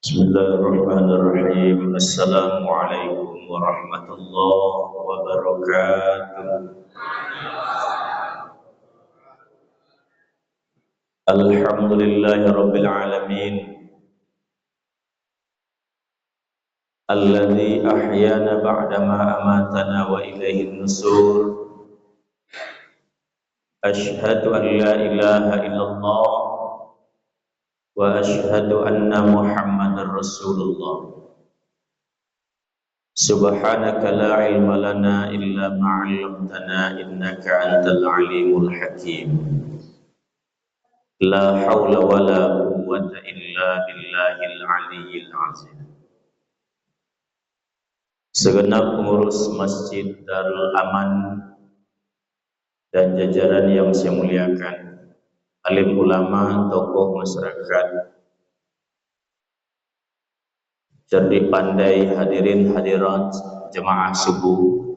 Bismillahirrahmanirrahim. Assalamualaikum warahmatullahi wabarakatuh. Alhamdulillahi rabbil alamin. Alladzi ahyana ba'dama amatana wa ilaihin nusur. Ashhadu an la ilaha illallah wa ashhadu anna Muhammadar Rasulullah. Subhanaka la ilma lana illa ma 'allamtana innaka antal alimul hakim. La haula wa la quwwata illa billahil aliyyil azim. Segenap pengurus Masjid Darul Aman dan jajaran yang saya muliakan, alim ulama, tokoh masyarakat, cerdik pandai, hadirin hadirat jemaah subuh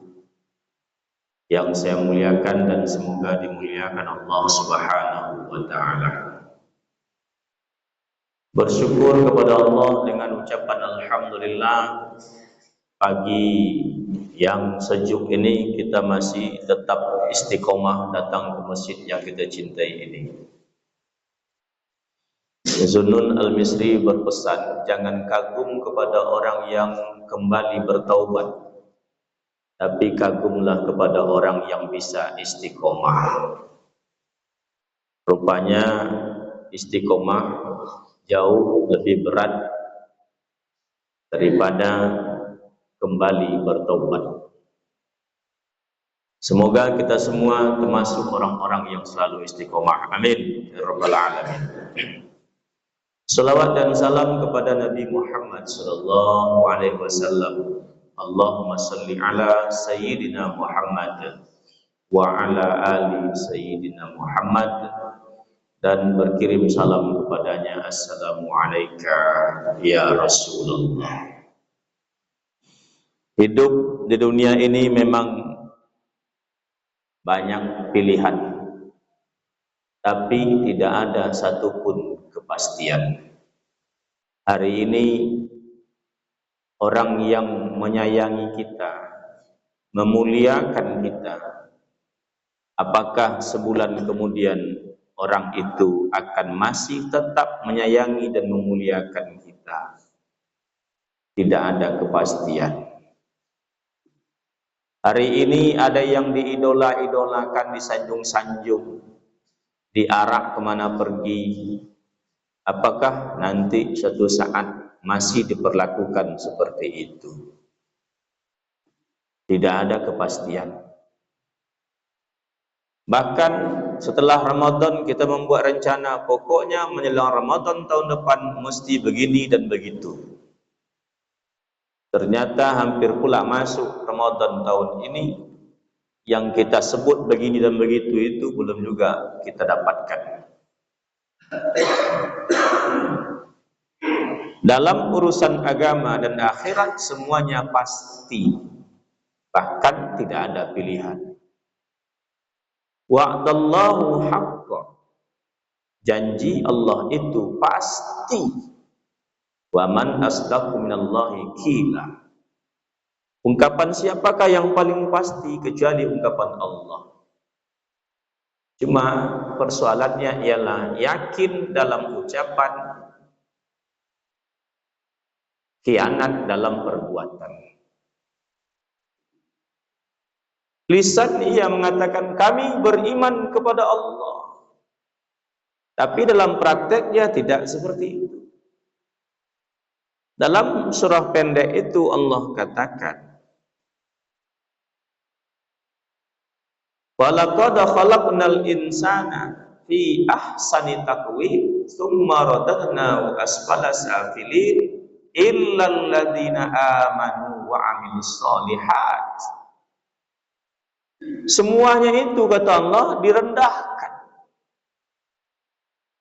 yang saya muliakan dan semoga dimuliakan Allah Subhanahu wa taala. Bersyukur kepada Allah dengan ucapan alhamdulillah, pagi yang sejuk ini kita masih tetap istiqomah datang ke masjid yang kita cintai ini. Zunnun Al-Misri berpesan, jangan kagum kepada orang yang kembali bertaubat, tapi kagumlah kepada orang yang bisa istiqomah. Rupanya istiqomah jauh lebih berat daripada kembali bertaubat. Semoga kita semua termasuk orang-orang yang selalu istiqomah. Amin ya rabbal alamin. Salawat dan salam kepada Nabi Muhammad sallallahu alaihi wasallam. Allahumma salli ala sayyidina Muhammad wa ala ali sayyidina Muhammad, dan berkirim salam kepadanya. Assalamu alayka ya Rasulullah. Hidup di dunia ini memang banyak pilihan, tapi tidak ada satupun kepastian. Hari ini orang yang menyayangi kita, memuliakan kita, apakah sebulan kemudian orang itu akan masih tetap menyayangi dan memuliakan kita? Tidak ada kepastian. Hari ini ada yang diidola-idolakan, disanjung-sanjung, diarak kemana pergi. Apakah nanti suatu saat masih diperlakukan seperti itu? Tidak ada kepastian. Bahkan setelah Ramadan kita membuat rencana, pokoknya menjelang Ramadan tahun depan mesti begini dan begitu. Ternyata hampir pula masuk Ramadan tahun ini, yang kita sebut begini dan begitu itu belum juga kita dapatkan. Dalam urusan agama dan akhirat semuanya pasti, bahkan tidak ada pilihan. Wa'dallahu haqqa, janji Allah itu pasti. Wa man asdaqu minallahi qila, ungkapan siapakah yang paling pasti kecuali ungkapan Allah. Cuma persoalannya ialah yakin dalam ucapan, khianat dalam perbuatan. Lisan ia mengatakan kami beriman kepada Allah, tapi dalam prakteknya tidak seperti itu. Dalam surah pendek itu Allah katakan, walaqad khalaqnal insana fi ahsani taqwim tsumma radadnahu asfala safilin illal ladzina amanu wa 'amilus shalihat. Semuanya itu kata Allah direndahkan,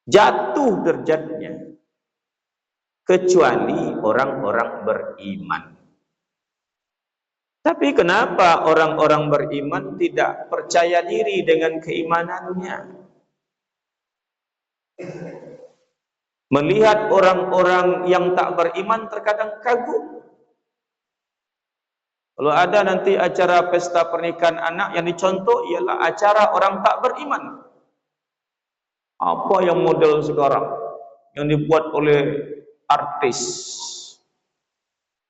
jatuh derajatnya, kecuali orang-orang beriman. Tapi kenapa orang-orang beriman tidak percaya diri dengan keimanannya? Melihat orang-orang yang tak beriman terkadang kagum. Kalau ada nanti acara pesta pernikahan anak yang dicontoh ialah acara orang tak beriman. Apa yang model sekarang yang dibuat oleh artis,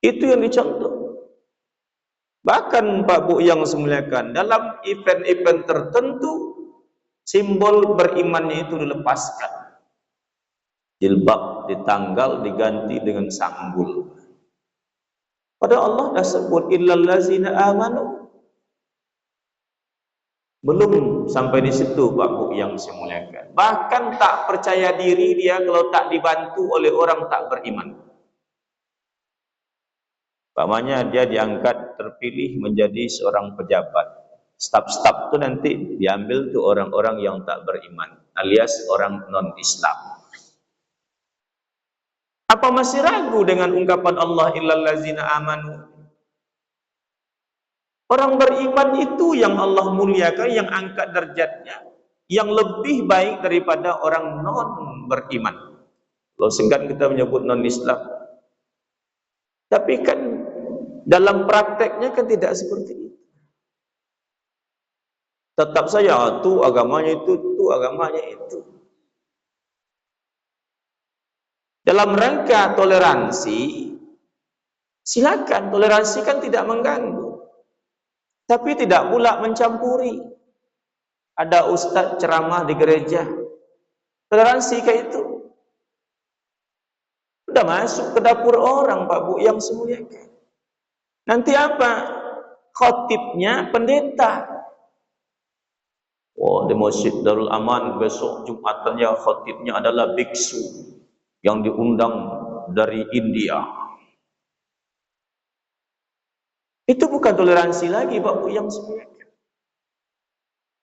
itu yang dicontoh. Bahkan Pak Bu yang semuliakan, dalam event-event tertentu simbol berimannya itu dilepaskan. Jilbab ditanggal, diganti dengan sanggul. Padahal Allah dah sebut illal ladzina amanu. Belum sampai di situ Pak Bu yang saya muliakan. Bahkan tak percaya diri dia kalau tak dibantu oleh orang tak beriman. Umpamanya dia diangkat terpilih menjadi seorang pejabat. Staf-staf tu nanti diambil tu orang-orang yang tak beriman, alias orang non-Islam. Apa masih ragu dengan ungkapan Allah illal ladzina amanu? Orang beriman itu yang Allah muliakan, yang angkat derajatnya, yang lebih baik daripada orang non beriman. Kalau segan kita menyebut non-Islam. Tapi kan dalam prakteknya kan tidak seperti itu. Tetap saja tu agamanya itu, tu agamanya itu. Dalam rangka toleransi, silakan, toleransi kan tidak mengganggu. Tapi tidak pula mencampuri. Ada ustaz ceramah di gereja, toleransi kayak itu. Sudah masuk ke dapur orang Pak Bu yang semuliakan. Nanti apa? Khotibnya pendeta. Oh, di Masjid Darul Aman besok Jumatannya khotibnya adalah biksu yang diundang dari India. Itu bukan toleransi lagi Pak Bu yang semuliakan.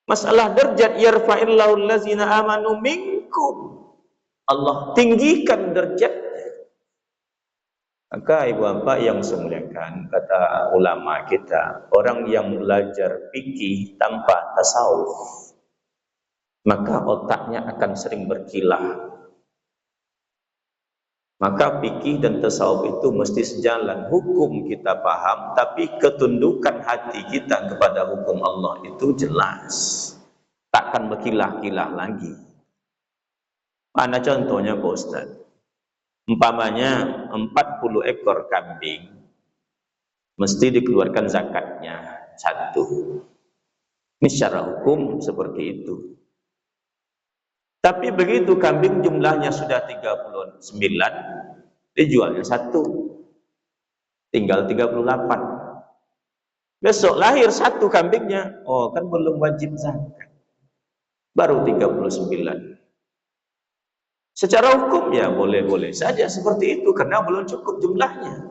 Masalah derajat yarfa'illahu allazina amanu minkum. Allah tinggikan derajatnya. Maka ibu bapak yang semuliakan, kata ulama kita, orang yang belajar fikih tanpa tasawuf, maka otaknya akan sering berkilah. Maka fikih dan tasawuf itu mesti sejalan. Hukum kita paham, tapi ketundukan hati kita kepada hukum Allah itu jelas. Takkan berkilah-kilah lagi. Mana contohnya Pak Ustaz? Umpamanya 40 ekor kambing mesti dikeluarkan zakatnya 1. Ini secara hukum seperti itu. Tapi begitu kambing jumlahnya sudah 39, dijualnya 1. Tinggal 38. Besok lahir 1 kambingnya, oh kan belum wajib zakat. Baru 39. Secara hukum ya boleh-boleh saja seperti itu karena belum cukup jumlahnya.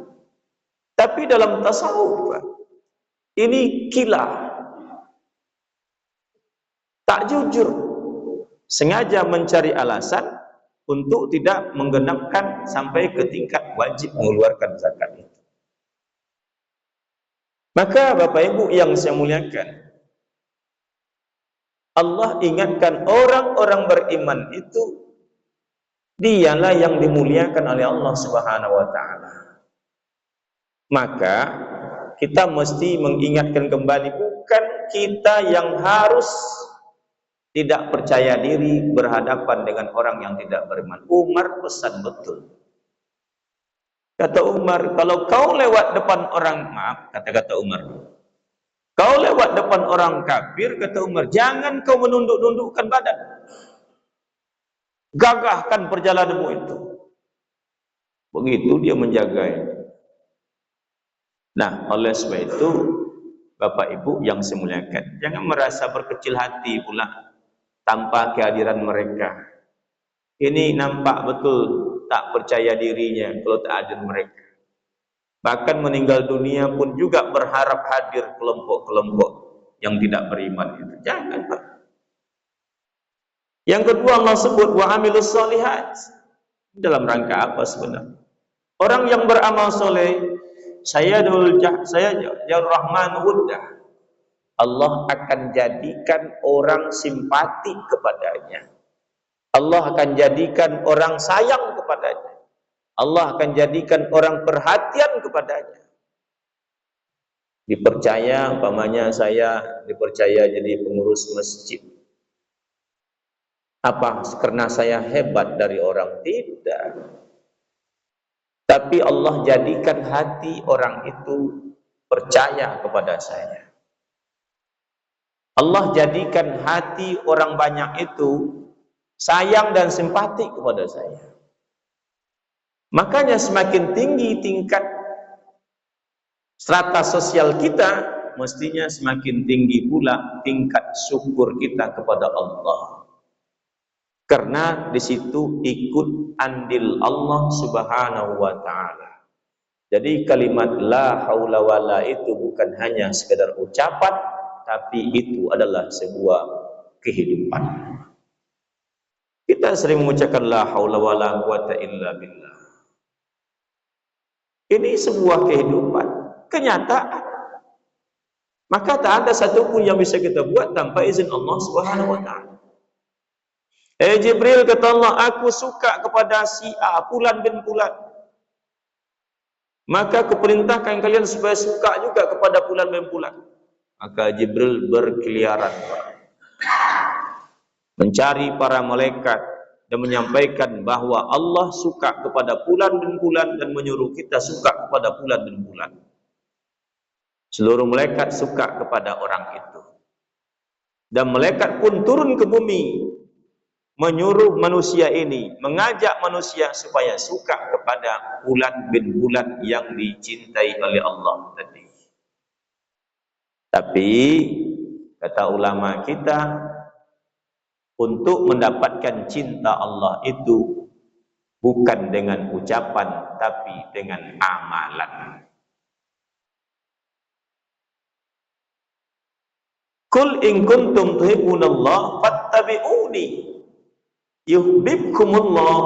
Tapi dalam tasawuf ini kilah, tak jujur, sengaja mencari alasan untuk tidak menggenapkan sampai ke tingkat wajib mengeluarkan zakat itu. Maka Bapak Ibu yang saya muliakan, Allah ingatkan orang-orang beriman itu dialah yang dimuliakan oleh Allah Subhanahu wa taala. Maka kita mesti mengingatkan kembali, bukan kita yang harus tidak percaya diri berhadapan dengan orang yang tidak beriman. Umar pesan betul. Kata Umar, kalau kau lewat depan orang, maaf, kata Umar, kau lewat depan orang kafir, kata Umar, jangan kau menunduk-nundukkan badan. Gagahkan perjalananmu itu. Begitu dia menjaga itu. Nah, oleh sebab itu Bapak Ibu yang saya muliakan, jangan merasa berkecil hati pula tanpa kehadiran mereka. Ini nampak betul tak percaya dirinya kalau tak hadir mereka. Bahkan meninggal dunia pun juga berharap hadir kelompok-kelompok yang tidak beriman itu. Jangan Pak. Yang kedua Allah sebut wa amilus solihat. Dalam rangka apa sebenarnya? Orang yang beramal soleh, saya Rahman Wuddah, Allah akan jadikan orang simpati kepadanya. Allah akan jadikan orang sayang kepadanya. Allah akan jadikan orang perhatian kepadanya. Dipercaya, umpamanya saya dipercaya jadi pengurus masjid. Apa karena saya hebat dari orang? Tidak. Tapi Allah jadikan hati orang itu percaya kepada saya. Allah jadikan hati orang banyak itu sayang dan simpati kepada saya. Makanya semakin tinggi tingkat strata sosial kita, mestinya semakin tinggi pula tingkat syukur kita kepada Allah. Karena di situ ikut andil Allah Subhanahu wa taala. Jadi kalimat la haula wala itu bukan hanya sekedar ucapan, tapi itu adalah sebuah kehidupan. Kita sering mengucapkan la haula wala quwata illa billah. Ini sebuah kehidupan, kenyataan. Maka tak ada satupun yang bisa kita buat tanpa izin Allah Subhanahu wa taala. Jibril kata Allah, aku suka kepada si A, Fulan bin Fulan. Maka kuperintahkan kalian supaya suka juga kepada Fulan bin Fulan. Maka Jibril berkeliaran mencari para malaikat dan menyampaikan bahwa Allah suka kepada Fulan bin Fulan dan menyuruh kita suka kepada Fulan bin Fulan. Seluruh malaikat suka kepada orang itu. Dan malaikat pun turun ke bumi menyuruh manusia ini, mengajak manusia supaya suka kepada Fulan bin Fulan yang dicintai oleh Allah tadi. Tapi kata ulama kita, untuk mendapatkan cinta Allah itu bukan dengan ucapan tapi dengan amalan. Qul in kuntum tuhibbunallah fattabi'uni yuhibbukumullah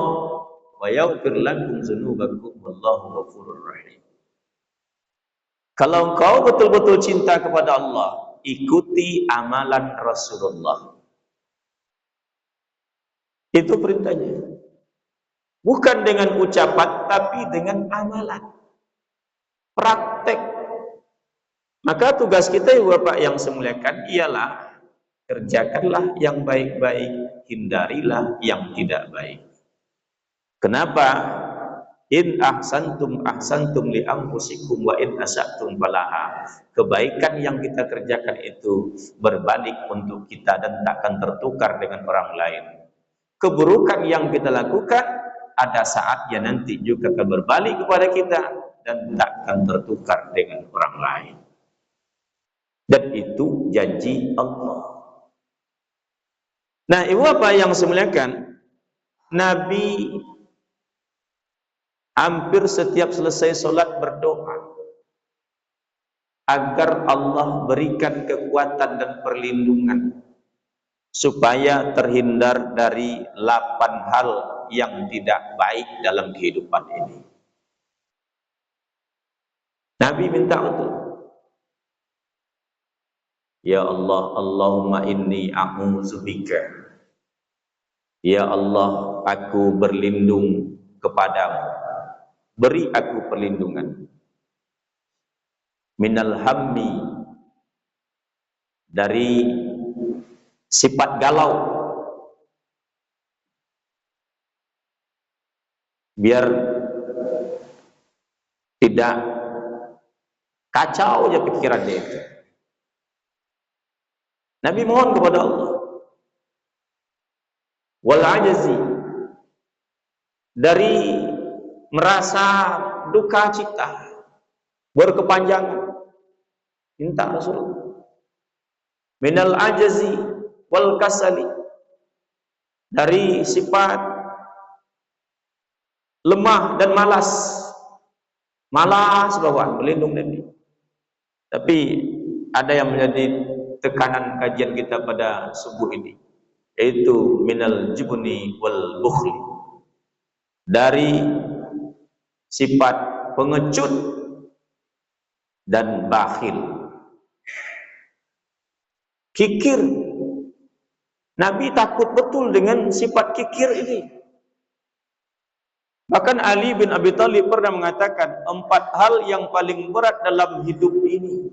wa yaghfir lakum dzunubakum wallahu ghafurur rahim. Kalau engkau betul-betul cinta kepada Allah, ikuti amalan Rasulullah. Itu perintahnya. Bukan dengan ucapan, tapi dengan amalan. Praktek. Maka tugas kita, Bapak yang saya muliakan, ialah kerjakanlah yang baik-baik, hindarilah yang tidak baik. Kenapa? In ahsantum ahsantum li anfusikum wa in asatum falaha. Kebaikan yang kita kerjakan itu berbalik untuk kita dan takkan tertukar dengan orang lain. Keburukan yang kita lakukan ada saatnya nanti juga akan berbalik kepada kita dan takkan tertukar dengan orang lain. Dan itu janji Allah. Nah, ibu apa yang saya muliakan, Nabi hampir setiap selesai sholat berdoa agar Allah berikan kekuatan dan perlindungan supaya terhindar dari 8 hal yang tidak baik dalam kehidupan ini. Nabi minta untuk, ya Allah, Allahumma inni a'udzubika. Ya Allah, aku berlindung kepadamu. Beri aku perlindungan. Minal hammi, dari sifat galau. Biar tidak kacau aja pikiran dia itu. Nabi mohon kepada Allah. Wal ajazi, dari merasa duka cita berkepanjangan, minta Rasulullah. Minal ajazi wal kasali, dari sifat lemah dan malas. Malas bawaan, berlindung Nabi. Tapi ada yang menjadi tekanan kajian kita pada subuh ini, yaitu minal jubni wal bukhli, dari sifat pengecut dan bakhil, kikir Nabi takut betul dengan sifat kikir ini. Bahkan Ali bin Abi Thalib pernah mengatakan 4 hal yang paling berat dalam hidup ini.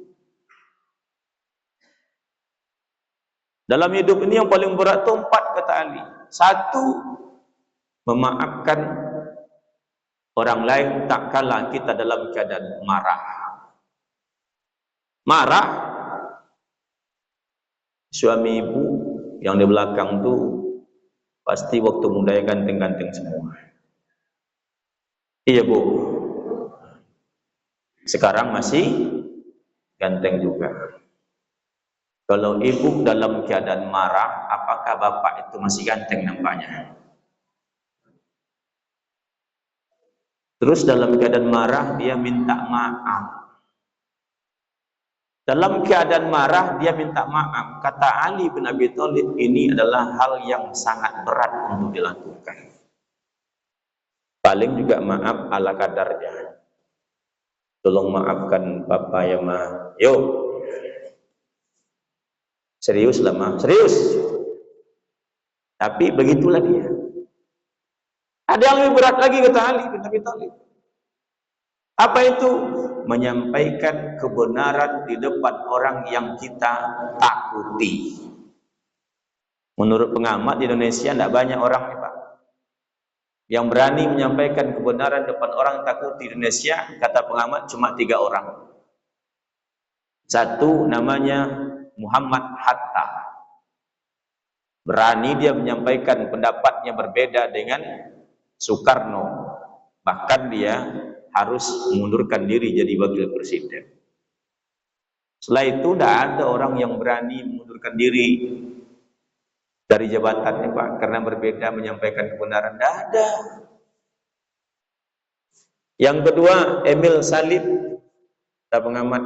Dalam hidup ini yang paling berat itu 4, kata Ali. 1, memaafkan orang lain tak kala kita dalam keadaan marah. Marah, suami ibu yang di belakang tuh pasti waktu muda ganteng-ganteng semua. Iya bu, sekarang masih ganteng juga. Kalau ibu dalam keadaan marah, apakah bapak itu masih ganteng nampaknya? Terus dalam keadaan marah dia minta maaf. Dalam keadaan marah dia minta maaf. Kata Ali bin Abi Thalib, ini adalah hal yang sangat berat untuk dilakukan. Paling juga maaf ala kadarnya. Tolong maafkan Bapak ya Ma. Yuk. Serius lah Ma, serius. Tapi begitulah dia. Ada yang lebih berat lagi, kata Ali bin Abi Thalib. Apa itu? Menyampaikan kebenaran di depan orang yang kita takuti. Menurut pengamat di Indonesia tidak banyak orang nih Pak yang berani menyampaikan kebenaran depan orang takut di Indonesia. Kata pengamat cuma 3 orang. 1 namanya Muhammad Hatta. Berani dia menyampaikan pendapatnya berbeda dengan Soekarno. Bahkan dia harus mengundurkan diri jadi wakil presiden. Setelah itu tidak ada orang yang berani mengundurkan diri dari jabatannya Pak, karena berbeda menyampaikan kebenaran. Tidak ada. Yang kedua, Emil Salim, kita pengamat.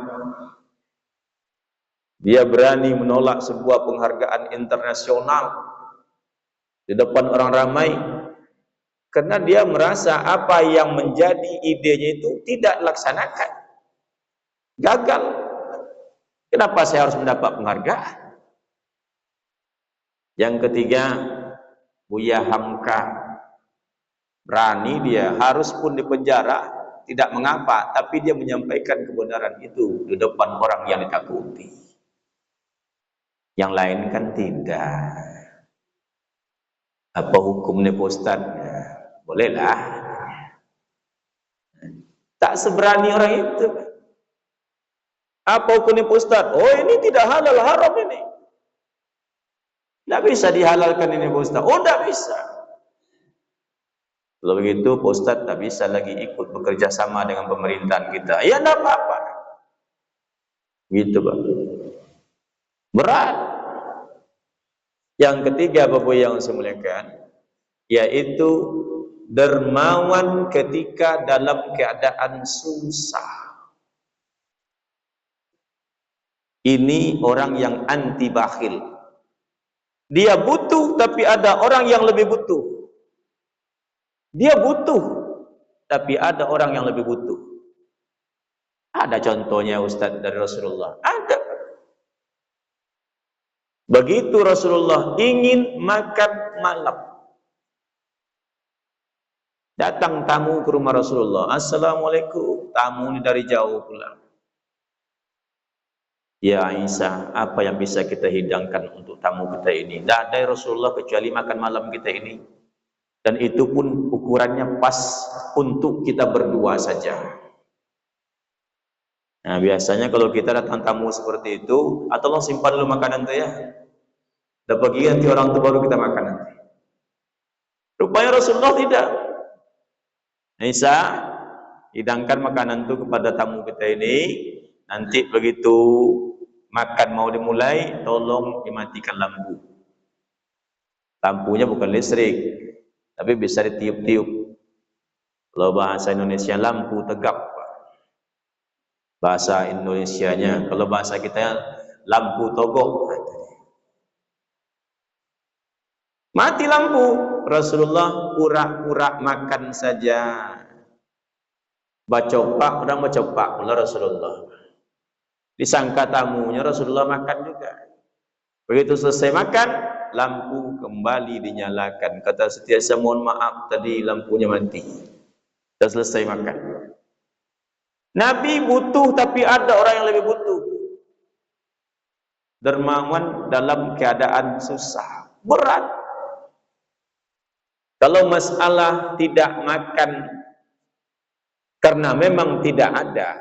Dia berani menolak sebuah penghargaan internasional di depan orang ramai, karena dia merasa apa yang menjadi idenya itu tidak dilaksanakan. Gagal. Kenapa saya harus mendapat penghargaan? Yang ketiga, Buya Hamka. Berani dia, harus pun dipenjara, tidak mengapa, tapi dia menyampaikan kebenaran itu di depan orang yang ditakuti. Yang lain kan tidak. Apa hukumnya Pak Ustaz? Bolehlah. Tak seberani orang itu. Apa hukumnya Pak Ustaz? Oh ini tidak halal, haram ini. Tidak bisa dihalalkan ini Pak Ustaz. Oh tidak bisa. Kalau begitu Pak Ustaz tak bisa lagi ikut bekerja sama dengan pemerintahan kita. Ya tidak apa-apa. Gitu Pak. Berat. Yang ketiga Bapak yang saya muliakan, yaitu dermawan ketika dalam keadaan susah. Ini orang yang anti bakhil. Dia butuh tapi ada orang yang lebih butuh. Dia butuh tapi ada orang yang lebih butuh. Ada contohnya Ustaz dari Rasulullah. Ada. Begitu Rasulullah ingin makan malam, datang tamu ke rumah Rasulullah. Assalamualaikum. Tamu ini dari jauh pulang. Ya Aisyah, apa yang bisa kita hidangkan untuk tamu kita ini? Tidak ada Rasulullah kecuali makan malam kita ini. Dan itu pun ukurannya pas untuk kita berdua saja. Nah biasanya kalau kita datang tamu seperti itu, tolong simpan dulu makanan itu ya. Udah pergi nanti orang itu baru kita makan nanti. Rupanya Rasulullah tidak. Aisyah, hidangkan makanan itu kepada tamu kita ini. Nanti begitu makan mau dimulai, tolong dimatikan lampu. Lampunya bukan listrik, tapi bisa ditiup-tiup. Kalau bahasa Indonesia lampu tegap. Bahasa Indonesianya, kalau bahasa kita lampu togok. Mati lampu. Rasulullah pura-pura makan saja. Bacopak, orang bacopak pula Rasulullah. Disangka tamunya Rasulullah makan juga. Begitu selesai makan, lampu kembali dinyalakan. Kata setiasa, mohon maaf tadi lampunya mati. Dah selesai makan. Nabi butuh, tapi ada orang yang lebih butuh. Dermawan dalam keadaan susah, berat. Kalau masalah tidak makan karena memang tidak ada,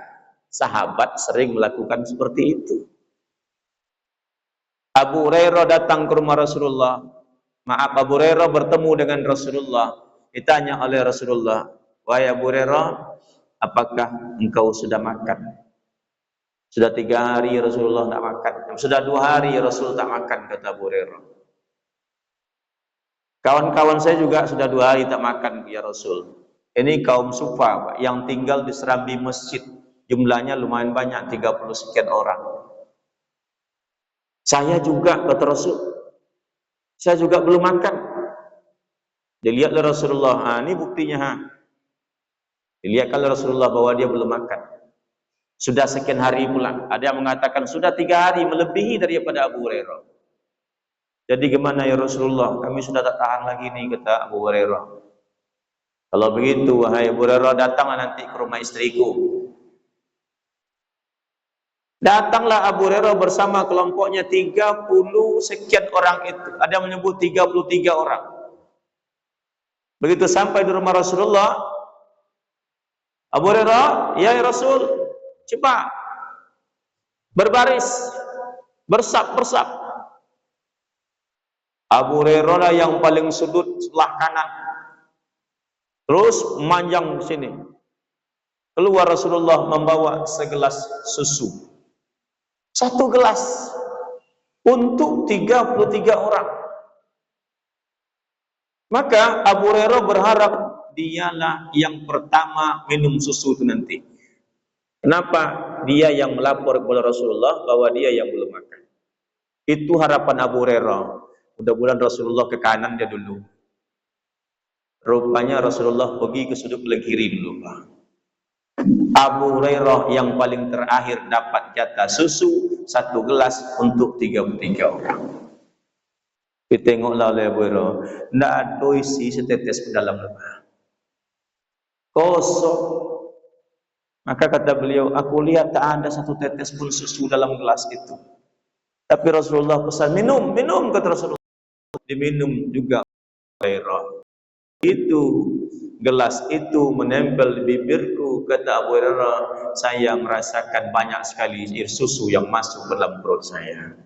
sahabat sering melakukan seperti itu. Abu Hurairah datang ke rumah Rasulullah. Maaf, Abu Hurairah bertemu dengan Rasulullah. Ditanya oleh Rasulullah, wahai Abu Hurairah, apakah engkau sudah makan? Sudah 3 hari Rasulullah tak makan. Sudah 2 hari Rasul tak makan, kata Abu Hurairah. Kawan-kawan saya juga sudah 2 hari tak makan, ya Rasul. Ini kaum Sufa yang tinggal di serambi masjid. Jumlahnya lumayan banyak, 30 sekian orang. Saya juga, kata Rasul. Saya juga belum makan. Dilihatlah Rasulullah, ini buktinya. Dilihatkan Rasulullah bahwa dia belum makan. Sudah sekian hari pula. Ada yang mengatakan sudah 3 hari, melebihi daripada Abu Hurairah. Jadi gimana ya Rasulullah? Kami sudah tak tahan lagi nih, kata Abu Hurairah. Kalau begitu, wahai Abu Hurairah, datanglah nanti ke rumah istriku. Datanglah Abu Hurairah bersama kelompoknya 30 sekian orang itu. Ada yang menyebut 33 orang. Begitu sampai di rumah Rasulullah, Abu Hurairah, ya Rasul, cepat berbaris, bersap. Abu Hurairah lah yang paling sudut sebelah kanan, terus memanjang sini. Keluar Rasulullah membawa segelas susu, 1 gelas untuk 33 orang. Maka Abu Hurairah berharap dialah yang pertama minum susu itu nanti. Kenapa? Dia yang melapor kepada Rasulullah bahwa dia yang belum makan. Itu harapan Abu Hurairah. Mudah-mudahan Rasulullah ke kanan dia dulu. Rupanya Rasulullah pergi ke sudut kiri dulu. Abu Hurairah yang paling terakhir dapat jatah susu 1 gelas untuk 33 orang. Ditengoklah oleh Abu Hurairah, tidak ada isi setetes pun dalam rumah. Kosong. Maka kata beliau, aku lihat tak ada 1 tetes pun susu dalam gelas itu. Tapi Rasulullah pesan, minum, kata Rasulullah. Diminum juga Hurairah. Itu gelas itu menempel di bibirku, kata Abu Hurairah, saya merasakan banyak sekali air susu yang masuk ke dalam perut saya.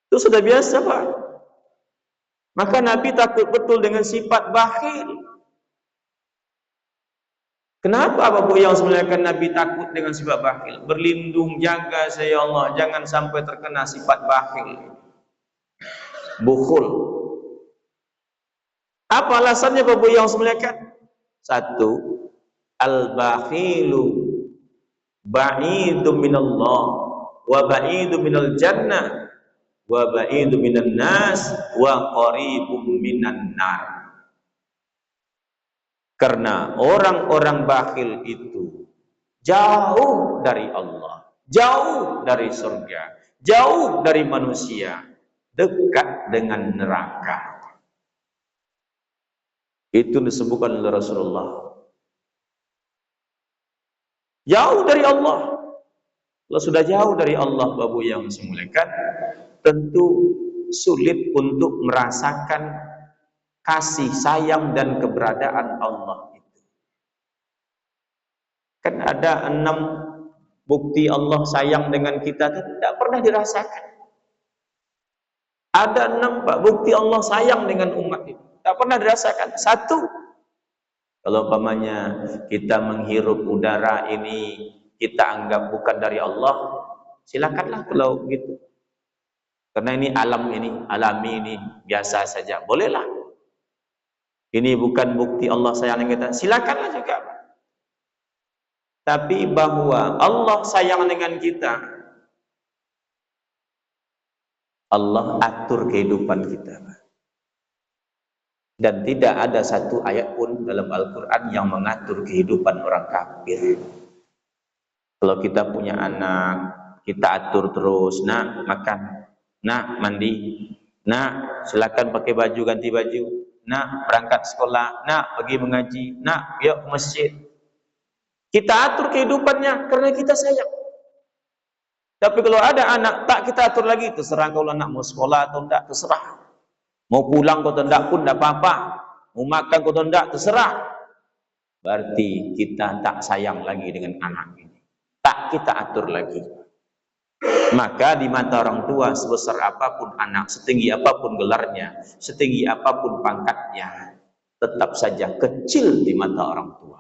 Itu sudah biasa, Pak. Maka Nabi takut betul dengan sifat bakhil. Kenapa Bapak yang semuliakan Nabi takut dengan sifat bakhil? Berlindung, jaga saya Allah, jangan sampai terkena sifat bakhil, bukhul. Apa alasannya Bapak yang semuliakan? 1, al-bakhilu ba'idun minallah wa ba'idun minal jannah wa ba'idun minan nas wa qaribun minan nar. Karena orang-orang bakhil itu jauh dari Allah, jauh dari surga, jauh dari manusia, dekat dengan neraka. Itu disebutkan oleh Rasulullah. Jauh dari Allah. Kalau sudah jauh dari Allah, Bapak yang semuliakan, tentu sulit untuk merasakan kasih sayang dan keberadaan Allah itu. Kan ada 6 bukti Allah sayang dengan kita, tidak pernah dirasakan. Ada 6 Pak, bukti Allah sayang dengan umat itu, tak pernah dirasakan. 1, kalau umpamanya kita menghirup udara ini kita anggap bukan dari Allah, silakanlah kalau begitu. Karena ini alam ini, alami ini, biasa saja, bolehlah. Ini bukan bukti Allah sayang kita, silakanlah juga. Tapi bahwa Allah sayang dengan kita, Allah atur kehidupan kita. Dan tidak ada 1 ayat pun dalam Al-Quran yang mengatur kehidupan orang kafir. Kalau kita punya anak, kita atur terus, nak makan, nak mandi, Nak, silakan pakai baju, ganti baju. Nak, berangkat sekolah. Nak, pergi mengaji. Nak, yuk ke masjid. Kita atur kehidupannya karena kita sayang. Tapi kalau ada anak, tak kita atur lagi. Terserah kalau anak mau sekolah atau tidak, terserah. Mau pulang atau tidak pun tidak apa-apa. Mau makan atau tidak, terserah. Berarti kita tak sayang lagi dengan anak ini. Tak kita atur lagi. Maka di mata orang tua, sebesar apapun anak, setinggi apapun gelarnya, setinggi apapun pangkatnya, tetap saja kecil di mata orang tua.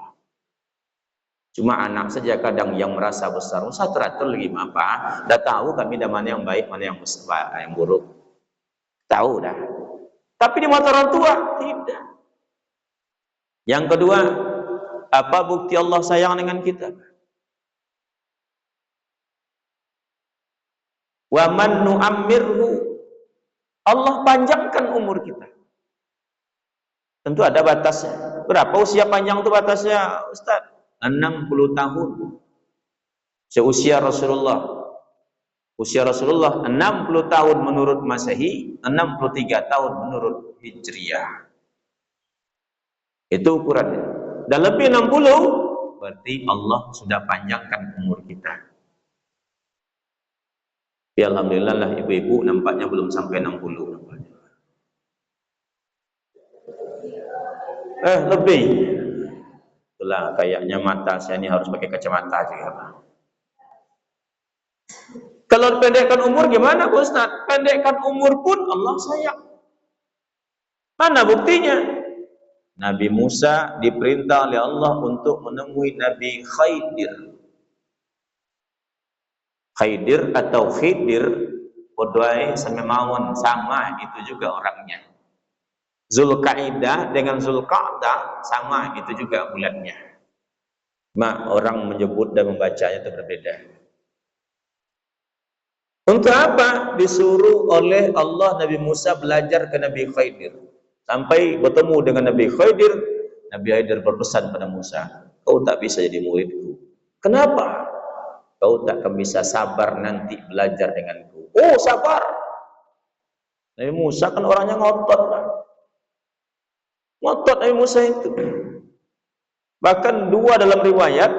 Cuma anak saja kadang yang merasa besar, usah teratur lagi apa? Dah tahu kami dah mana yang baik, mana yang besar, yang buruk. Tahu dah. Tapi di mata orang tua tidak. Yang kedua, apa bukti Allah sayang dengan kita? Wa man nu'ammirhu, Allah panjangkan umur kita. Tentu ada batasnya. Berapa usia panjang itu batasnya, Ustaz? 60 tahun. Seusia Rasulullah. Usia Rasulullah 60 tahun menurut Masehi, 63 tahun menurut Hijriah. Itu ukurannya. Dan lebih 60, berarti Allah sudah panjangkan umur kita. Ya alhamdulillah lah ibu-ibu nampaknya belum sampai 60 nampaknya. Lebih. Itulah kayaknya mata saya ini harus pakai kacamata juga, Pak. Kalau pendekkan umur gimana, Ustaz? Pendekkan umur pun Allah sayang. Mana buktinya? Nabi Musa diperintah oleh Allah untuk menemui Nabi Khidir. Khidir atau Khidir, podai sama mawon, sama itu juga orangnya. Zulkaidah dengan Zulqa'dah sama itu juga bulannya. Orang menyebut dan membacanya itu berbeda. Untuk apa? Disuruh oleh Allah Nabi Musa belajar ke Nabi Khidir. Sampai bertemu dengan Nabi Khidir, Nabi Khidir berpesan pada Musa, kau tak bisa jadi muridku. Kenapa? Kau tak akan bisa sabar nanti belajar denganku. Oh, sabar. Nabi Musa kan orangnya ngotot, Pak. Ngotot Nabi Musa itu. Bahkan dua dalam riwayat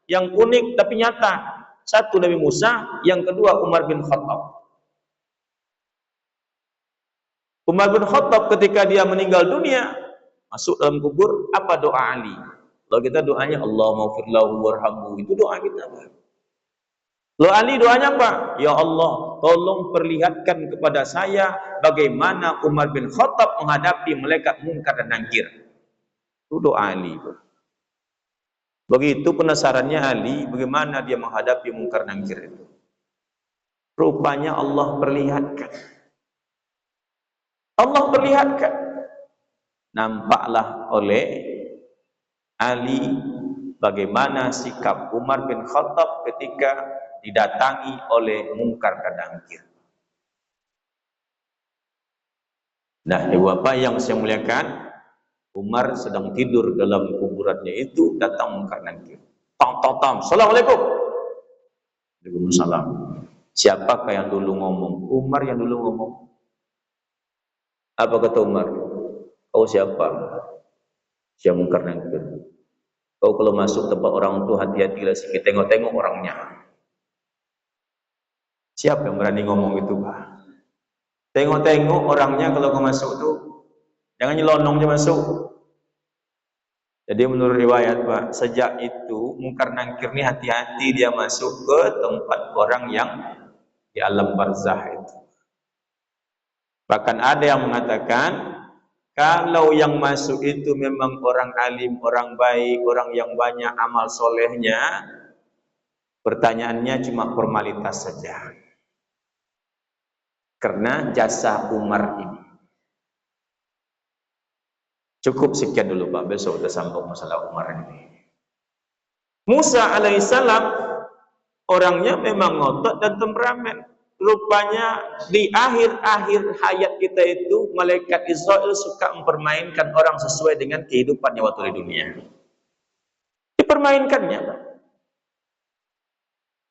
yang unik tapi nyata. Satu Nabi Musa, yang kedua Umar bin Khattab. Umar bin Khattab ketika dia meninggal dunia, masuk dalam kubur, apa doa Ali? Kalau kita doanya Allahumma ighfir lahu warhamhu, itu doa kita. Lalu Ali doanya apa? Ya Allah, tolong perlihatkan kepada saya bagaimana Umar bin Khattab menghadapi malaikat Munkar dan Nakir. Itu doa Ali. Begitu penasarannya Ali, bagaimana dia menghadapi Munkar dan Nakir itu. Rupanya Allah perlihatkan. Allah perlihatkan. Nampaklah oleh Ali bagaimana sikap Umar bin Khattab ketika didatangi oleh Munkar dan Nakir. Nah, ibu bapak yang saya muliakan, Umar sedang tidur dalam kuburannya itu, datang Munkar dan Nakir. Tom. Assalamualaikum. Waalaikumsalam. Siapakah yang dulu ngomong? Umar yang dulu ngomong. Apa kata Umar? Kau siapa? Siapa Munkar dan Nakir? Kau kalau masuk tempat orang itu hati-hatilah sedikit, tengok-tengok orangnya. Siapa yang berani ngomong itu, Pak? Tengok-tengok orangnya kalau kau masuk tuh, jangan nyelonong aja masuk. Jadi menurut riwayat, Pak, sejak itu Munkar Nakir ini hati-hati dia masuk ke tempat orang yang di alam barzah itu. Bahkan ada yang mengatakan, kalau yang masuk itu memang orang alim, orang baik, orang yang banyak amal solehnya, pertanyaannya cuma formalitas saja. Karena jasa Umar ini. Cukup sekian dulu, Pak. Besok kita sambung masalah Umar ini. Musa alaihissalam orangnya memang ngotot dan temperamen. Rupanya di akhir-akhir hayat kita itu malaikat Israel suka mempermainkan orang sesuai dengan kehidupannya waktu di dunia. Dipermainkannya, Pak.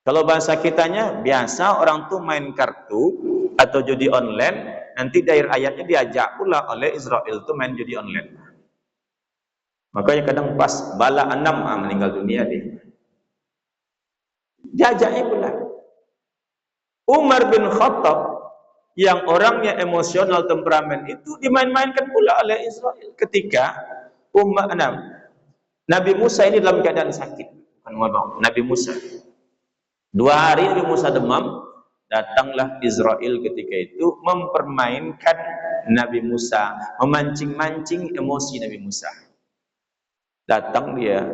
Kalau bahasa kitanya biasa orang tuh main kartu atau judi online, nanti dari ayatnya diajak pula oleh Israel itu main judi online. Makanya kadang pas bala 6 meninggal dunia diajaknya pula. Umar bin Khattab yang orangnya emosional temperamen itu dimain-mainkan pula oleh Israel ketika Nabi Musa ini dalam keadaan sakit. Nabi Musa 2 hari Nabi Musa demam, datanglah Israel ketika itu mempermainkan Nabi Musa, memancing-mancing emosi Nabi Musa. Datang dia,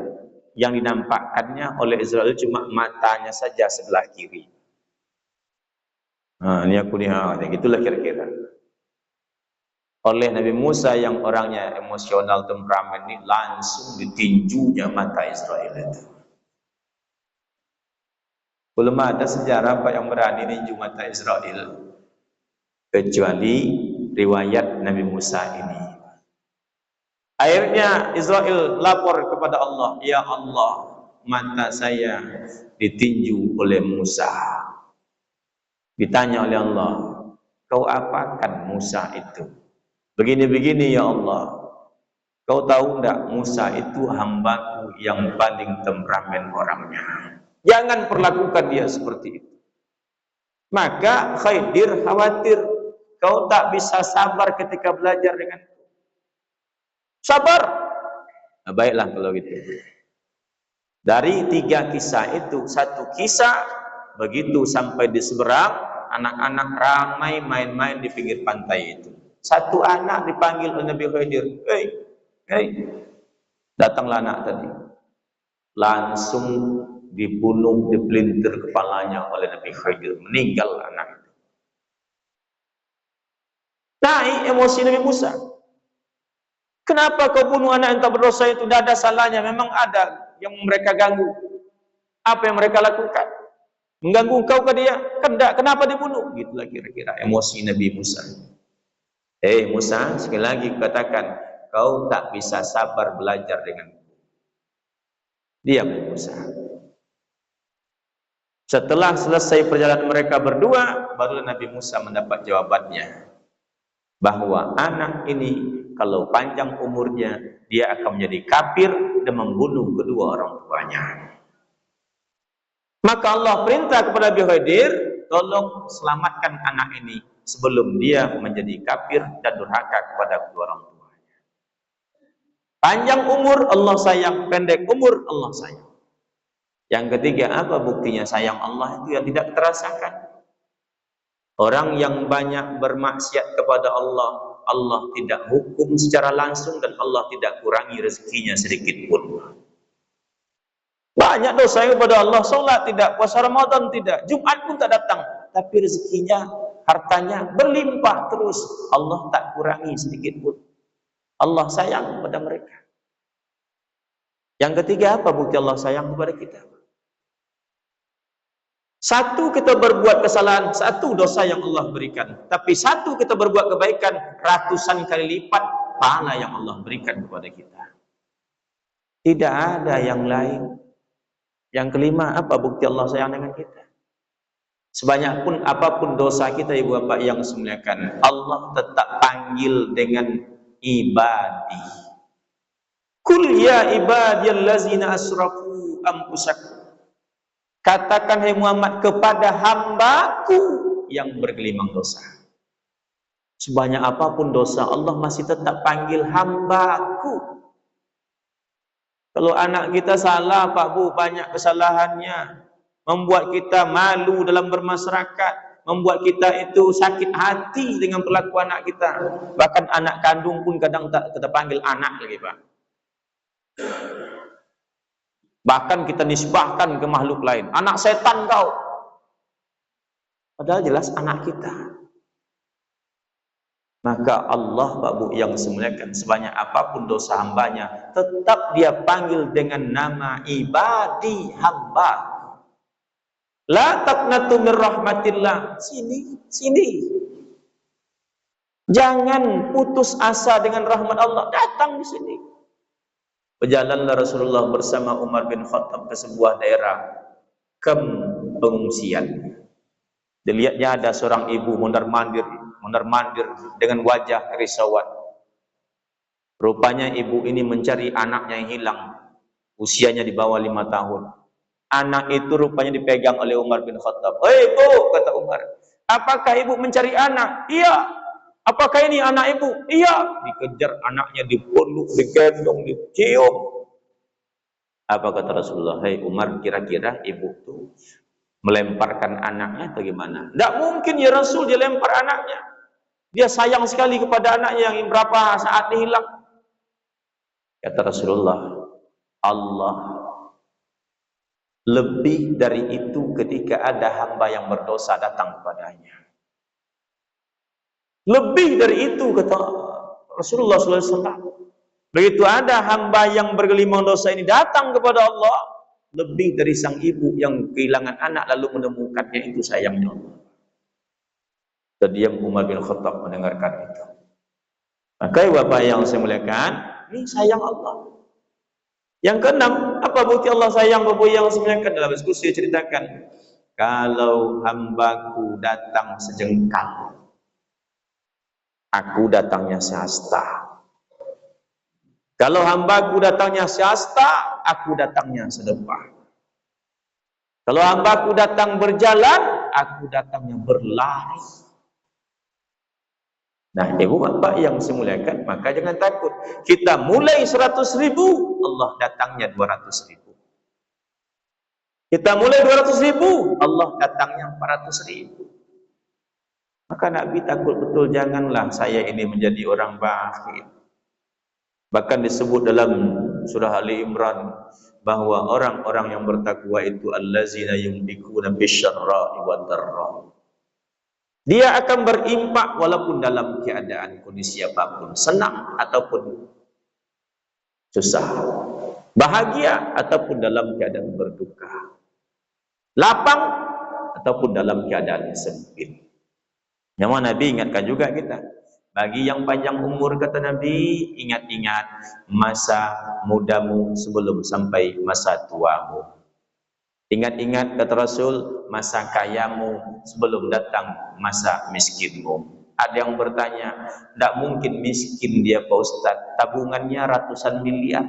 yang dinampakkannya oleh Israel cuma matanya saja sebelah kiri. Ini aku lihat, gitulah kira-kira. Oleh Nabi Musa yang orangnya emosional temperamen ini langsung ditinjunya mata Israel itu. Belum ada sejarah apa yang berani ninju mata Israel kecuali riwayat Nabi Musa ini. Akhirnya Israel lapor kepada Allah, ya Allah, mata saya ditinju oleh Musa. Ditanya oleh Allah, kau apakan Musa itu? Begini-begini ya Allah. Kau tahu enggak, Musa itu hambaku yang paling temperamen orangnya. Jangan perlakukan dia seperti itu. Maka Khidir khawatir kau tak bisa sabar ketika belajar dengan sabar. Nah, baiklah kalau gitu. Dari 3 kisah itu, 1 kisah begitu sampai di seberang, anak-anak ramai main-main di pinggir pantai itu. 1 anak dipanggil oleh Nabi Khidir. Hei. Datanglah anak tadi. Langsung dibunuh, dipelintir kepalanya oleh Nabi Khidir. Meninggal anak itu. Naik emosi Nabi Musa. Kenapa kau bunuh anak yang tak berdosa itu? Tidak ada salahnya. Memang ada yang mereka ganggu. Apa yang mereka lakukan? Mengganggu kau ke dia? Kenapa dibunuh? Gitulah kira-kira emosi Nabi Musa. Musa, sekali lagi katakan, kau tak bisa sabar belajar denganku. Diam Musa. Setelah selesai perjalanan mereka berdua, baru Nabi Musa mendapat jawabannya. Bahwa anak ini kalau panjang umurnya, dia akan menjadi kafir dan membunuh kedua orang tuanya. Maka Allah perintah kepada Nabi Khidir, tolong selamatkan anak ini sebelum dia menjadi kafir dan durhaka kepada kedua orang tuanya. Panjang umur Allah sayang, pendek umur Allah sayang. Yang ketiga, apa buktinya sayang Allah itu yang tidak terasakan? Orang yang banyak bermaksiat kepada Allah, Allah tidak hukum secara langsung dan Allah tidak kurangi rezekinya sedikit pun. Banyak dosa kepada Allah, solat tidak, puasa Ramadan tidak, Jumat pun tak datang, tapi rezekinya, hartanya berlimpah terus. Allah tak kurangi sedikit pun. Allah sayang kepada mereka. Yang ketiga, apa bukti Allah sayang kepada kita? 1 kita berbuat kesalahan, 1 dosa yang Allah berikan. Tapi 1 kita berbuat kebaikan, ratusan kali lipat pahala yang Allah berikan kepada kita. Tidak ada yang lain. Yang kelima, apa bukti Allah sayang dengan kita? Sebanyak pun apapun dosa kita, ibu bapak yang semuliakan, Allah tetap panggil dengan ibadi. Kul ya ibadiyallazina asrafu anfusakum. Katakan hai Muhammad kepada hambaku yang bergelimang dosa. Sebanyak apapun dosa, Allah masih tetap panggil hambaku. Kalau anak kita salah Pak Bu, banyak kesalahannya, membuat kita malu dalam bermasyarakat, membuat kita itu sakit hati dengan perlakuan anak kita. Bahkan anak kandung pun kadang tak kita panggil anak lagi Pak. Bahkan kita nisbahkan ke makhluk lain. Anak setan kau. Padahal jelas anak kita. Maka Allah Pak Bu yang semuliakan, sebanyak apapun dosa hambanya, tetap dia panggil dengan nama ibadi, hamba. La taqnatu min rahmatillah. Sini. Jangan putus asa dengan rahmat Allah. Datang di sini. Berjalanlah Rasulullah bersama Umar bin Khattab ke sebuah daerah pengungsian. Dilihatnya ada seorang ibu mondar-mandir mondar-mandir dengan wajah kerisauan. Rupanya ibu ini mencari anaknya yang hilang, usianya di bawah 5 tahun. Anak itu rupanya dipegang oleh Umar bin Khattab. "Hei ibu," kata Umar, "apakah ibu mencari anak?" "Iya." "Apakah ini anak ibu?" "Iya." Dikejar anaknya, dipeluk, digendong, dicium. Apa kata Rasulullah? "Hei Umar, kira-kira ibu tuh melemparkan anaknya bagaimana?" "Tidak mungkin ya Rasul, dia lempar anaknya. Dia sayang sekali kepada anaknya yang berapa saat hilang." Kata Rasulullah, Allah lebih dari itu ketika ada hamba yang berdosa datang kepadanya. Lebih dari itu, kata Rasulullah SAW. Begitu ada hamba yang bergelimang dosa ini datang kepada Allah, lebih dari sang ibu yang kehilangan anak lalu menemukannya, itu sayangnya Allah. Terdiam Umar bin Khattab mendengarkan itu. Maka Bapak yang saya muliakan, ini sayang Allah. Yang keenam, apa bukti Allah sayang Bapak yang saya muliakan? Dalam diskusi ceritakan, kalau hambaku datang sejengkal, aku datangnya sehasta. Kalau hambaku datangnya sehasta, aku datangnya sedepah. Kalau hambaku datang berjalan, aku datangnya berlari. Nah, ibu bapak yang saya muliakan, maka jangan takut. Kita mulai 100.000, Allah datangnya 200.000. Kita mulai 200.000, Allah datangnya 400.000. Maka Nabi takut betul, janganlah saya ini menjadi orang bakhil. Bahkan disebut dalam surah Ali Imran bahwa orang-orang yang bertakwa itu allazina yunfikuna bisyarra'i wad-dharra. Dia akan berimpak walaupun dalam keadaan kondisi apapun, senang ataupun susah, bahagia ataupun dalam keadaan berduka, lapang ataupun dalam keadaan sempit. Yang mana Nabi ingatkan juga kita, bagi yang panjang umur, kata Nabi, ingat-ingat masa mudamu sebelum sampai masa tuamu. Ingat-ingat, kata Rasul, masa kayamu sebelum datang masa miskinmu. Ada yang bertanya, tidak mungkin miskin dia Pak Ustaz, tabungannya ratusan miliar,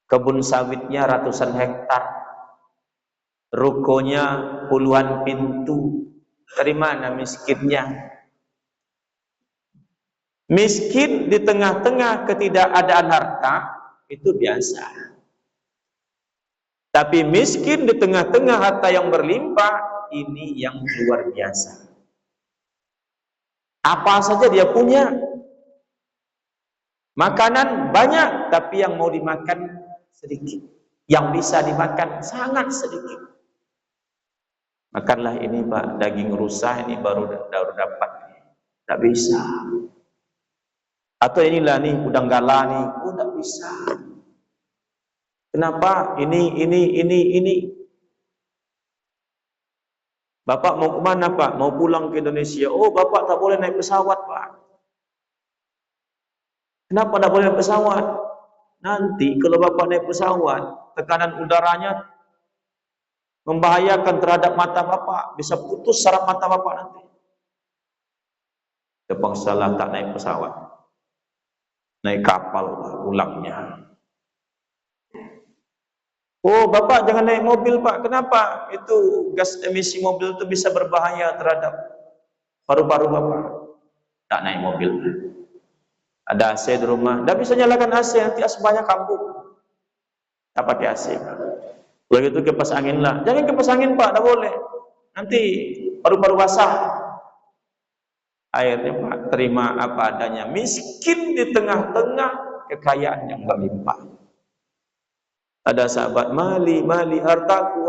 kebun sawitnya ratusan hektar, rukonya puluhan pintu, dari mana miskinnya? Miskin di tengah-tengah ketidakadaan harta itu biasa. Tapi miskin di tengah-tengah harta yang berlimpah, ini yang luar biasa. Apa saja dia punya. Makanan banyak, tapi yang mau dimakan sedikit. Yang bisa dimakan sangat sedikit. Makanlah ini Pak, daging rusa ini baru dapat. Tak bisa. Atau inilah nih udang galah nih, oh tak bisa. Kenapa? Ini. Bapak mau ke mana Pak? Mau pulang ke Indonesia. Oh Bapak tak boleh naik pesawat Pak. Kenapa tak boleh naik pesawat? Nanti kalau Bapak naik pesawat, tekanan udaranya membahayakan terhadap mata Bapak. Bisa putus saraf mata Bapak nanti. Terpaksalah tak naik pesawat. Naik kapal pulangnya. Oh Bapak jangan naik mobil Pak. Kenapa? Itu gas emisi mobil itu bisa berbahaya terhadap paru-paru Bapak. Tak naik mobil. Ada AC di rumah, tidak bisa nyalakan AC, nanti asbaknya kampung. Tak pakai AC Pak. Begitu kipas angin lah. Jangan kipas angin Pak, tidak boleh. Nanti paru-paru basah. Akhirnya Pak, terima apa adanya. Miskin di tengah-tengah kekayaan yang berlimpah. Ada sahabat, mali, hartaku.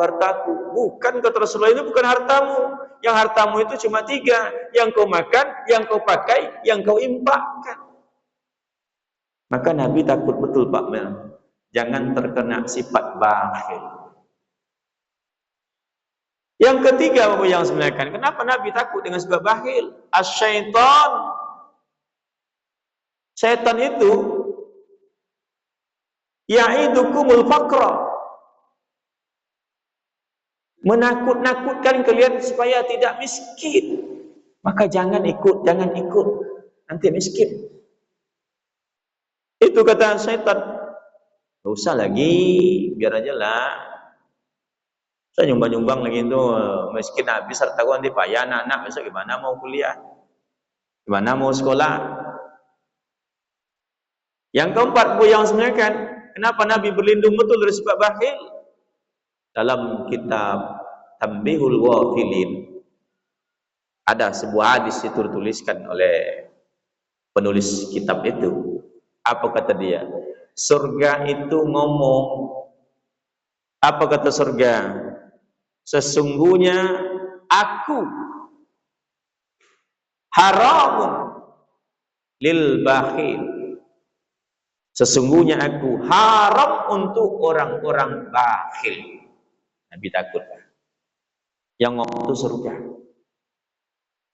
Bukan, kata Rasulullah, ini bukan hartamu. Yang hartamu itu cuma 3. Yang kau makan, yang kau pakai, yang kau infakkan. Maka Nabi takut betul Pak Mel. Jangan terkena sifat bakhil. Yang ketiga, Bapak yang sebenarnya, kenapa Nabi takut dengan sifat bakhil? Asyaitan. Syaitan itu ya'idukumul faqra, menakut-nakutkan kalian supaya tidak miskin. Maka jangan ikut, nanti miskin. Itu kata syaitan. Gak usah lagi, biar aja lah. Saya nyumbang-nyumbang lagi itu miskin habis, harta gua nanti payah, anak-anak besok gimana mau kuliah, gimana mau sekolah. Yang keempat, yang sebenarnya kan, kenapa Nabi berlindung betul dari sifat bakhil? Dalam kitab Tanbihul Ghafilin ada sebuah hadis itu dituliskan oleh penulis kitab itu. Apa kata dia? Surga itu ngomong. Apa kata surga? Sesungguhnya aku haramun lil bakhil. Sesungguhnya aku haram untuk orang-orang bakhil. Nabi takut. Yang ngomong itu surga.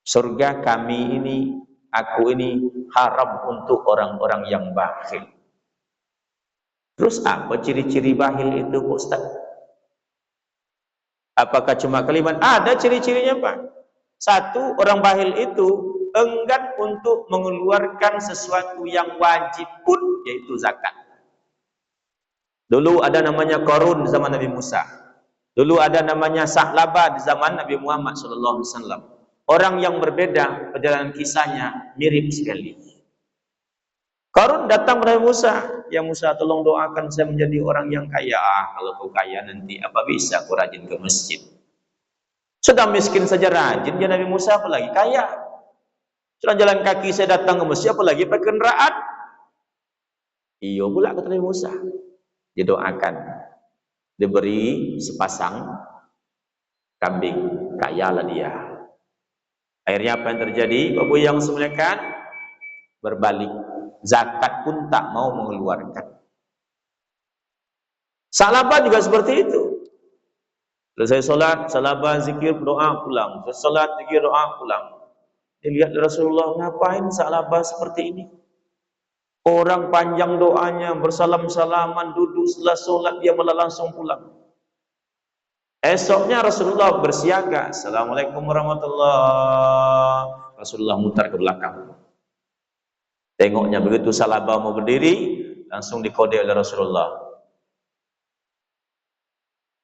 Surga kami ini, aku ini haram untuk orang-orang yang bakhil. Terus apa ciri-ciri bakhil itu, Pak Ustaz? Apakah cuma kalimat? Ada ciri-cirinya, Pak. Satu, orang bakhil itu enggan untuk mengeluarkan sesuatu yang wajib pun, yaitu zakat. Dulu ada namanya Qarun di zaman Nabi Musa. Dulu ada namanya Sa'labah di zaman Nabi Muhammad SAW. Orang yang berbeda, perjalanan kisahnya mirip sekali. Qarun datang kepada Musa, ya Musa tolong doakan saya menjadi orang yang kaya. Kalau kau kaya nanti apa bisa kau rajin ke masjid? Sudah miskin saja rajin, ya Nabi Musa apalagi kaya. Sudah jalan kaki saya datang ke masjid, apalagi pakai kendaraan. Iya pula kata Nabi Musa. Didoakan, diberi sepasang kambing, kayalah dia. Akhirnya apa yang terjadi? Bapak yang semuliakan berbalik. Zakat pun tak mau mengeluarkan. Sa'labah juga seperti itu. Selesai solat, Sa'labah zikir, doa, pulang. Selesai solat, zikir, doa, pulang. Dilihat Rasulullah, ngapain Sa'labah seperti ini? Orang panjang doanya, bersalam-salaman, duduk setelah solat, dia malah langsung pulang. Esoknya Rasulullah bersiaga. Assalamualaikum warahmatullahi. Rasulullah mutar ke belakang. Tengoknya begitu Sa'labah mau berdiri, langsung dikode oleh Rasulullah.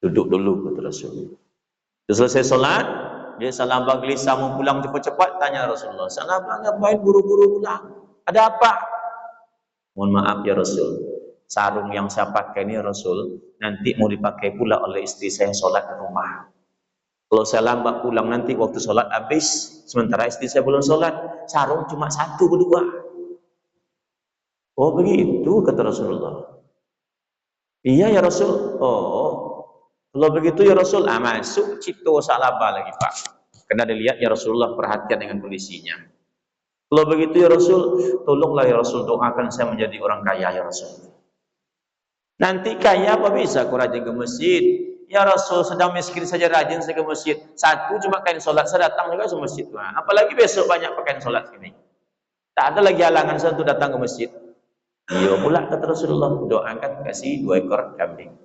Duduk dulu, kata Rasulullah. Selesai solat, dia Sa'labah gelisah mau pulang cepat-cepat, tanya Rasulullah, Sa'labah ngapain buru-buru pulang? Ada apa? Mohon maaf ya Rasul, sarung yang saya pakai ini Rasul, nanti mau dipakai pula oleh istri saya solat di rumah. Kalau saya lambat pulang nanti waktu solat habis, sementara istri saya belum solat, sarung cuma satu berdua. Oh begitu kata Rasulullah. Iya ya Rasul. Oh kalau begitu ya Rasul, masuk cipto Sa'labah lagi Pak. Karena dilihat ya Rasulullah perhatian dengan kondisinya. Kalau begitu ya Rasul, tolonglah ya Rasul doakan saya menjadi orang kaya ya Rasul. Nanti kaya apa bisa aku rajin ke masjid? Ya Rasul sedang miskin saja rajin saya ke masjid. Satu cuma kain solat saya datang juga ke masjid. Nah, apalagi besok banyak pakaian solat ini. Tak ada lagi halangan saya untuk datang ke masjid. Iya pula kata Rasulullah, doakan kasih 2 ekor kambing.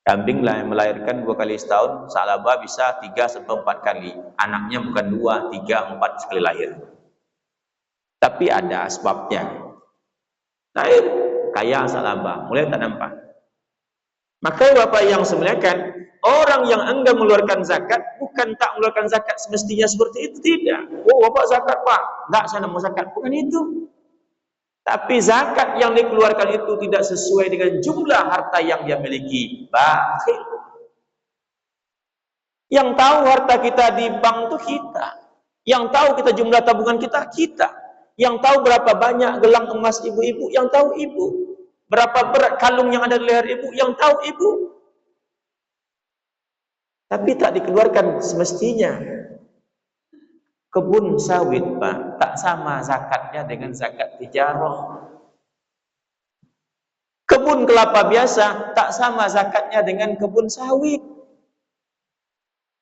Kambing lah yang melahirkan 2 kali setahun, Sa'labah bisa 3 sampai 4 kali. Anaknya bukan 2, 3, 4 sekali lahir. Tapi ada sebabnya. Lahir kaya Sa'labah, mulai tak nampak. Maka Bapak yang semuliakan, orang yang enggan mengeluarkan zakat bukan tak mengeluarkan zakat semestinya seperti itu, tidak. Oh Bapak zakat Pak, enggak saya mau zakat, bukan itu. Tapi zakat yang dikeluarkan itu tidak sesuai dengan jumlah harta yang dia miliki. Bakhil. Yang tahu harta kita di bank itu kita. Yang tahu kita jumlah tabungan kita, kita. Yang tahu berapa banyak gelang emas ibu-ibu, yang tahu ibu. Berapa berat kalung yang ada di leher ibu, yang tahu ibu. Tapi tak dikeluarkan semestinya. Kebun sawit Pak, tak sama zakatnya dengan zakat tijarah. Kebun kelapa biasa tak sama zakatnya dengan kebun sawit.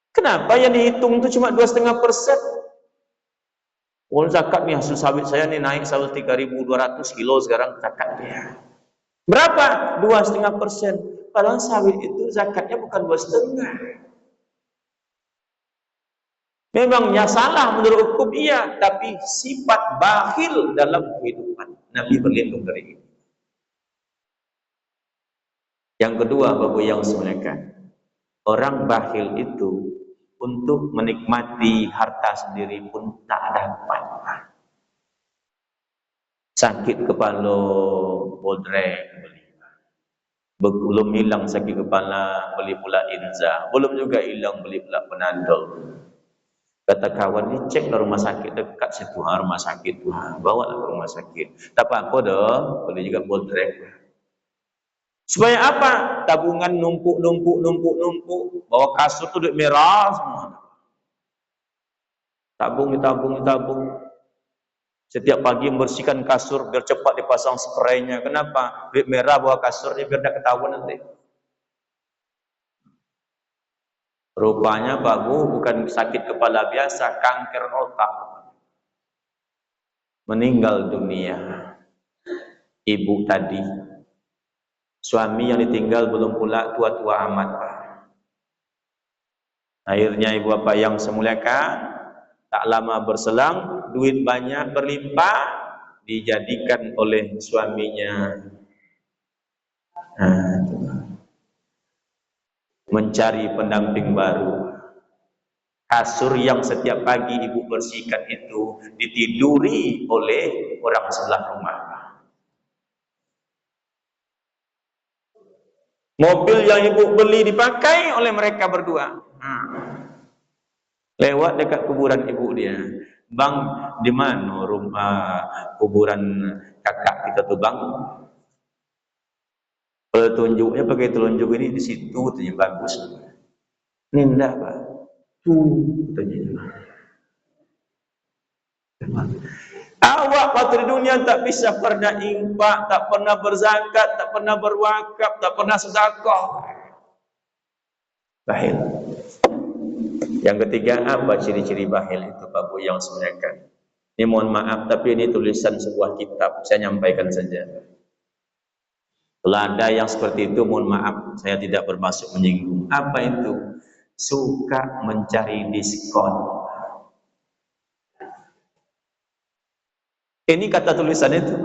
Kenapa yang dihitung itu cuma 2,5%? Oh zakat nih hasil sawit saya nih naik 3.200 kilo sekarang zakatnya. Berapa? 2,5%. Padahal sawit itu zakatnya bukan 2,5%. Memangnya salah menurut hukum iya, tapi sifat bakhil dalam kehidupan. Nabi berlindung dari ini. Yang kedua, Bapak yang semuanya, orang bakhil itu untuk menikmati harta sendiri pun tak dapat. Sakit kepala, bodrek, belum hilang sakit kepala, beli pula Inza. Belum juga hilang, beli pula Panadol. Kata kawan ni, cek ke rumah sakit dekat situ, rumah sakit tu, bawa lah ke rumah sakit. Tak apa-apa dah, boleh juga bodrek. Supaya apa? Tabungan numpuk, bawa kasut tu duit merah semua. Tabung. Setiap pagi membersihkan kasur biar cepat dipasang spraynya. Kenapa? Duit merah bawa kasurnya biar tak ketahuan nanti. Rupanya babu bukan sakit kepala biasa, kanker otak. Meninggal dunia. Ibu tadi, suami yang ditinggal belum pula tua-tua amat. Akhirnya ibu bapak yang semuliakan, tak lama berselang, duit banyak berlimpah, dijadikan oleh suaminya mencari pendamping baru. Kasur yang setiap pagi ibu bersihkan itu ditiduri oleh orang sebelah rumah. Mobil yang ibu beli dipakai oleh mereka berdua. Lewat dekat kuburan ibu dia. Bang, di mana rumah kuburan kakak kita tuh bang? Petunjuknya pakai telunjuk ini di situ, katanya bagus. Ini enggak pak. Katanya. Awak waktu di dunia tak bisa pernah infak, tak pernah berzakat, tak pernah berwakaf, tak pernah sedekah. Bakhil. Yang ketiga, apa ciri-ciri bakhil itu Pak Bu yang sebenarnya? Ini mohon maaf, tapi ini tulisan sebuah kitab, saya nyampaikan saja. Kalau ada yang seperti itu, mohon maaf, saya tidak bermaksud menyinggung. Apa itu? Suka mencari diskon. Ini kata tulisan itu.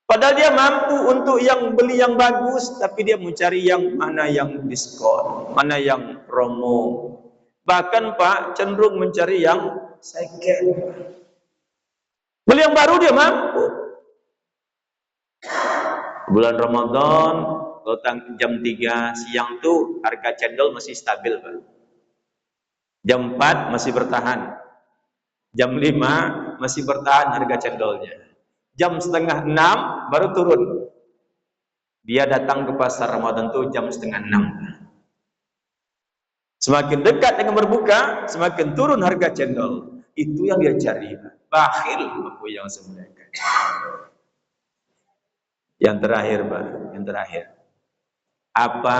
Padahal dia mampu untuk yang beli yang bagus, tapi dia mencari yang mana yang diskon, mana yang promo. Bahkan Pak cenderung mencari yang second. Beli yang baru dia mampu. Bulan Ramadan, jam 3 siang tuh harga cendol masih stabil Pak. Jam 4 masih bertahan. Jam 5 masih bertahan harga cendolnya. Jam setengah 6 baru turun. Dia datang ke pasar Ramadan tuh jam setengah 6. Semakin dekat dengan berbuka, semakin turun harga cendol. Itu yang dia cari. Bakhil aku yang sebenarnya. Yang terakhir Pak, yang terakhir. Apa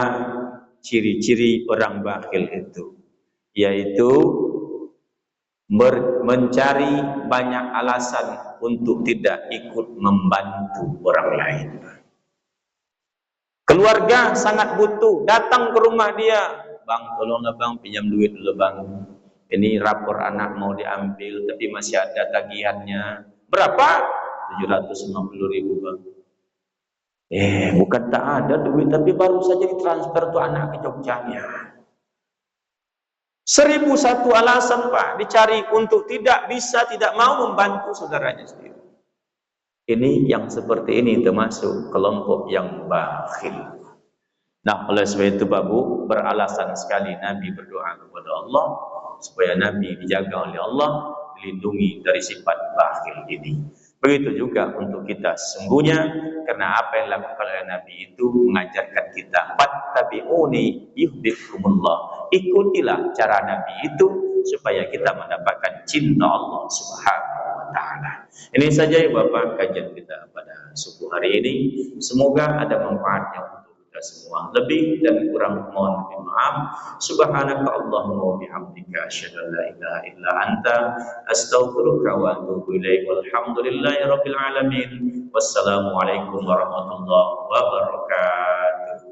ciri-ciri orang bakhil itu? Yaitu mencari banyak alasan untuk tidak ikut membantu orang lain. Keluarga sangat butuh, datang ke rumah dia, bang tolonglah bang pinjam duit dulu bang, ini rapor anak mau diambil tapi masih ada tagihannya. Berapa? 750.000 bang. Bukan tak ada duit, tapi baru saja ditransfer tuh anak ke Jogjanya. 1001 alasan Pak dicari untuk tidak bisa, tidak mau membantu saudaranya sendiri. Ini yang seperti ini termasuk kelompok yang bakhil. Nah, oleh sebab itu Pak Bu, beralasan sekali Nabi berdoa kepada Allah supaya Nabi dijaga oleh Allah, dilindungi dari sifat bakhil ini. Begitu juga untuk kita sesungguhnya, karena apa yang dilakukan oleh Nabi itu mengajarkan kita fattabi'uni yuhibbukumullah. Ikutilah cara Nabi itu supaya kita mendapatkan cinta Allah Subhanahu wa taala. Ini saja ya Bapak kajian kita pada subuh hari ini. Semoga ada manfaatnya untuk kita semua. Lebih dan kurang mohon maaf. Subhanaka Allahumma wa bihamdika asyhadu an la ilaha illa anta astaghfiruka wa atubu ilaik. Walhamdulillahirabbil alamin. Wassalamualaikum warahmatullahi wabarakatuh.